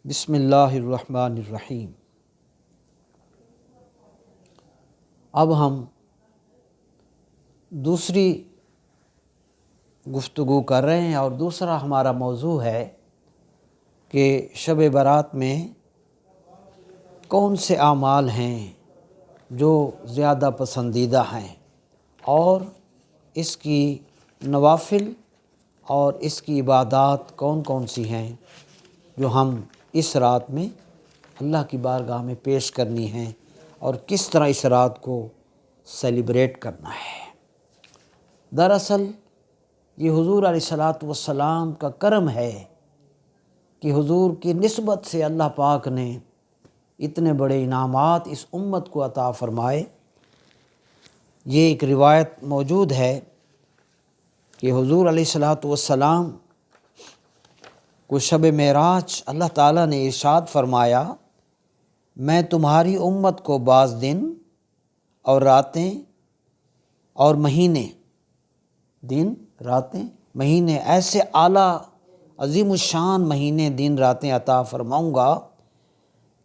بسم اللہ الرحمن الرحیم۔ اب ہم دوسری گفتگو کر رہے ہیں اور دوسرا ہمارا موضوع ہے کہ شب برات میں کون سے اعمال ہیں جو زیادہ پسندیدہ ہیں اور اس کی نوافل اور اس کی عبادات کون کون سی ہیں جو ہم اس رات میں اللہ کی بارگاہ میں پیش کرنی ہیں اور کس طرح اس رات کو سیلیبریٹ کرنا ہے۔ دراصل یہ حضور علیہ الصلاۃ والسلام کا کرم ہے کہ حضور کی نسبت سے اللہ پاک نے اتنے بڑے انعامات اس امت کو عطا فرمائے۔ یہ ایک روایت موجود ہے کہ حضور علیہ الصلاۃ والسلام کو شب معراج اللہ تعالیٰ نے ارشاد فرمایا، میں تمہاری امت کو بعض دن اور راتیں اور مہینے، دن راتیں مہینے، ایسے اعلیٰ عظیم الشان مہینے دن راتیں عطا فرماؤں گا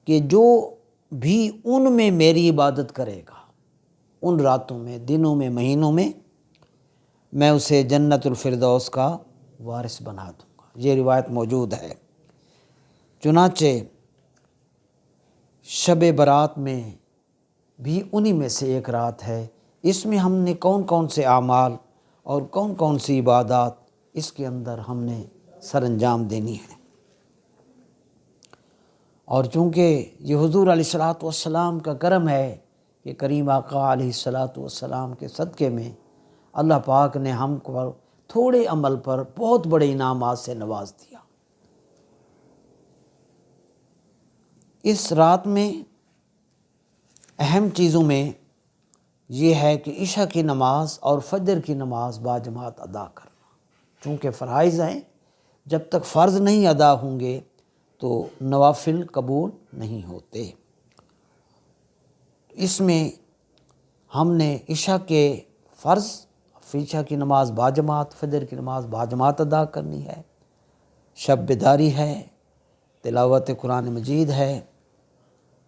کہ جو بھی ان میں میری عبادت کرے گا، ان راتوں میں، دنوں میں، مہینوں میں اسے جنت الفردوس کا وارث بنا دوں گا۔ یہ روایت موجود ہے۔ چنانچہ شب برات میں بھی انہی میں سے ایک رات ہے۔ اس میں ہم نے کون کون سے اعمال اور کون کون سی عبادات اس کے اندر ہم نے سر انجام دینی ہے۔ اور چونکہ یہ حضور علیہ الصلاۃ والسلام کا کرم ہے کہ کریم آقا علیہ الصلاۃ والسلام کے صدقے میں اللہ پاک نے ہم کو تھوڑے عمل پر بہت بڑے انعامات سے نواز دیا۔ اس رات میں اہم چیزوں میں یہ ہے کہ عشاء کی نماز اور فجر کی نماز باجماعت ادا کرنا، چونکہ فرائض ہیں، جب تک فرض نہیں ادا ہوں گے تو نوافل قبول نہیں ہوتے۔ اس میں ہم نے عشاء کے فرض، عشاء کی نماز باجماعت، فجر کی نماز باجماعت ادا کرنی ہے، شب بیداری ہے، تلاوت قرآن مجید ہے،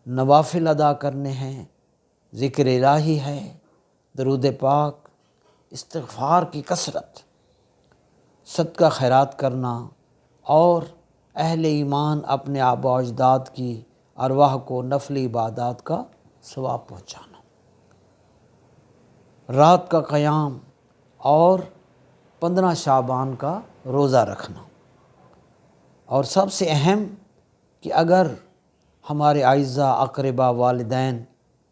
نوافل ادا کرنے ہیں، ذکر الہی ہے، درود پاک، استغفار کی کثرت، صدقہ خیرات کرنا اور اہل ایمان اپنے آباء و اجداد کی ارواح کو نفلی عبادات کا ثواب پہنچانا، رات کا قیام اور 15 شعبان کا روزہ رکھنا، اور سب سے اہم کہ اگر ہمارے اعزاء، اقربا، والدین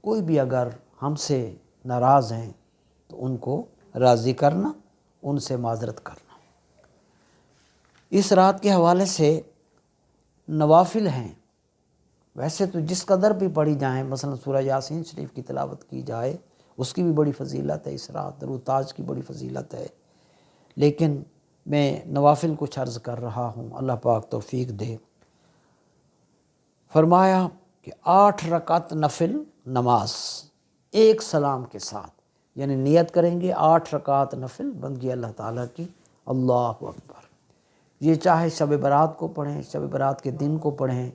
کوئی بھی اگر ہم سے ناراض ہیں تو ان کو راضی کرنا، ان سے معذرت کرنا۔ اس رات کے حوالے سے نوافل ہیں، ویسے تو جس قدر بھی پڑھی جائیں، مثلا سورہ یاسین شریف کی تلاوت کی جائے اس کی بھی بڑی فضیلت ہے، اس رات درود تاج کی بڑی فضیلت ہے، لیکن میں نوافل کچھ عرض کر رہا ہوں، اللہ پاک توفیق دے۔ فرمایا کہ 8 رکعت نفل نماز ایک سلام کے ساتھ، یعنی نیت کریں گے 8 رکعت نفل بندگی اللہ تعالیٰ کی، اللہ اکبر۔ یہ چاہے شب برات کو پڑھیں، شب برات کے دن کو پڑھیں،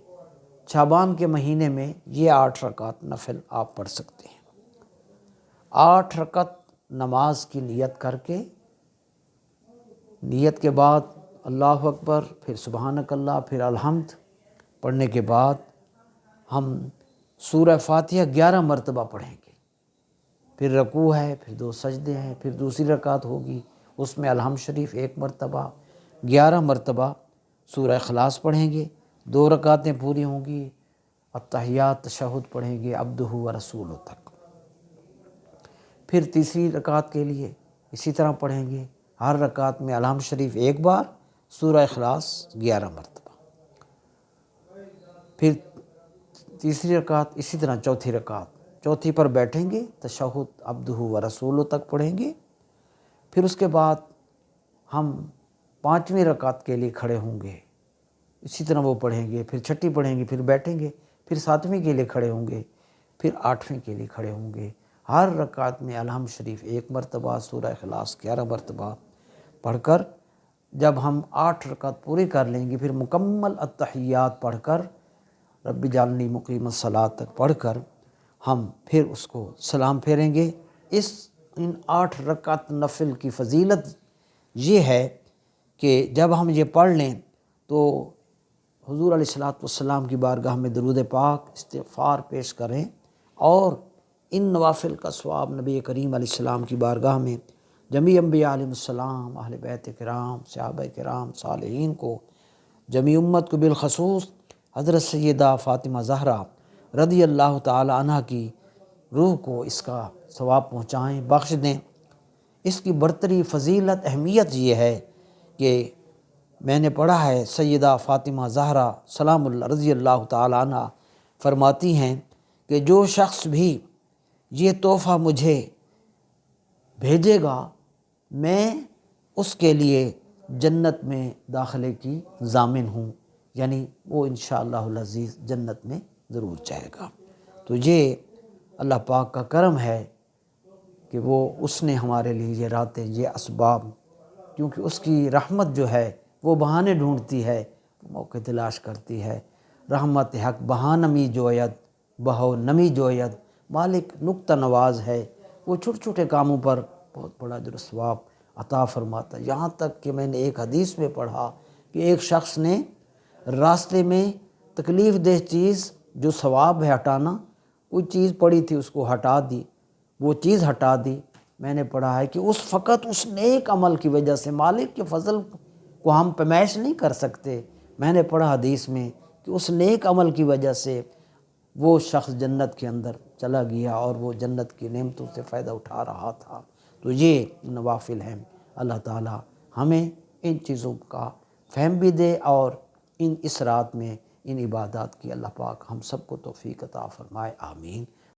شعبان کے مہینے میں یہ 8 رکعت نفل آپ پڑھ سکتے ہیں۔ 8 رکعت نماز کی نیت کر کے، نیت کے بعد اللہ اکبر، پھر سبحانک اللہ، پھر الحمد پڑھنے کے بعد ہم سورہ فاتحہ 11 مرتبہ پڑھیں گے، پھر رکوع ہے، پھر 2 سجدے ہیں، پھر دوسری رکعت ہوگی، اس میں الحمد شریف 1 مرتبہ، 11 مرتبہ سورہ اخلاص پڑھیں گے، 2 رکعتیں پوری ہوں گی، التحیات تشہد پڑھیں گے عبدہ و رسولہ تک، پھر تیسری رکعت کے لیے اسی طرح پڑھیں گے، ہر رکعت میں الحمد شریف 1 بار، سورہ اخلاص 11 مرتبہ، پھر تیسری رکعت اسی طرح چوتھی پر بیٹھیں گے، تشہد عبدہ و رسولہ تک پڑھیں گے، پھر اس کے بعد ہم 5ویں رکعت کے لیے کھڑے ہوں گے، اسی طرح وہ پڑھیں گے، پھر 6ٹھی پڑھیں گے، پھر بیٹھیں گے، پھر 7ویں کے لیے کھڑے ہوں گے، پھر 8ویں کے لیے کھڑے ہوں گے، ہر رکعت میں الحمد شریف 1 مرتبہ، سورہ اخلاص 11 مرتبہ پڑھ کر جب ہم 8 رکعت پوری کر لیں گے، پھر مکمل التحیات پڑھ کر رب جعلنی مقیم الصلاۃ تک پڑھ کر ہم پھر اس کو سلام پھیریں گے۔ ان 8 رکعت نفل کی فضیلت یہ ہے کہ جب ہم یہ پڑھ لیں تو حضور علیہ الصلوۃ والسلام کی بارگاہ میں درود پاک استغفار پیش کریں، اور ان نوافل کا ثواب نبی کریم علیہ السلام کی بارگاہ میں جمیع انبیاء علیہ السلام، اہل بیت کرام، صحابہ کرام، صالحین کو، جمیع امت کو، بالخصوص حضرت سیدہ فاطمہ زہرا رضی اللہ تعالی عنہ کی روح کو اس کا ثواب پہنچائیں، بخش دیں۔ اس کی برتری، فضیلت، اہمیت یہ ہے کہ میں نے پڑھا ہے سیدہ فاطمہ زہرا سلام اللہ رضی اللہ تعالی عنہ فرماتی ہیں کہ جو شخص بھی یہ تحفہ مجھے بھیجے گا، میں اس کے لیے جنت میں داخلے کی ضامن ہوں، یعنی وہ انشاءاللہ العزیز جنت میں ضرور جائے گا۔ تو یہ اللہ پاک کا کرم ہے کہ وہ اس نے ہمارے لیے یہ راتیں، یہ اسباب، کیونکہ اس کی رحمت جو ہے وہ بہانے ڈھونڈتی ہے، موقع تلاش کرتی ہے۔ رحمت حق بہانمی جوید، بہو نمی جوید، مالک نکتہ نواز ہے، وہ چھوٹے چھوٹے کاموں پر بہت بڑا اجر و ثواب عطا فرماتا ہے۔ یہاں تک کہ میں نے ایک حدیث میں پڑھا کہ ایک شخص نے راستے میں تکلیف دہ چیز جو ثواب ہے ہٹانا، کوئی چیز پڑی تھی اس کو ہٹا دی، وہ چیز ہٹا دی۔ میں نے پڑھا ہے کہ فقط اس نیک عمل کی وجہ سے، مالک کے فضل کو ہم پیمائش نہیں کر سکتے، میں نے پڑھا حدیث میں کہ اس نیک عمل کی وجہ سے وہ شخص جنت کے اندر چلا گیا اور وہ جنت کی نعمتوں سے فائدہ اٹھا رہا تھا۔ تو یہ نوافل ہیں۔ اللہ تعالی ہمیں ان چیزوں کا فہم بھی دے، اور اس رات میں ان عبادات کی اللہ پاک ہم سب کو توفیق عطا فرمائے، آمین۔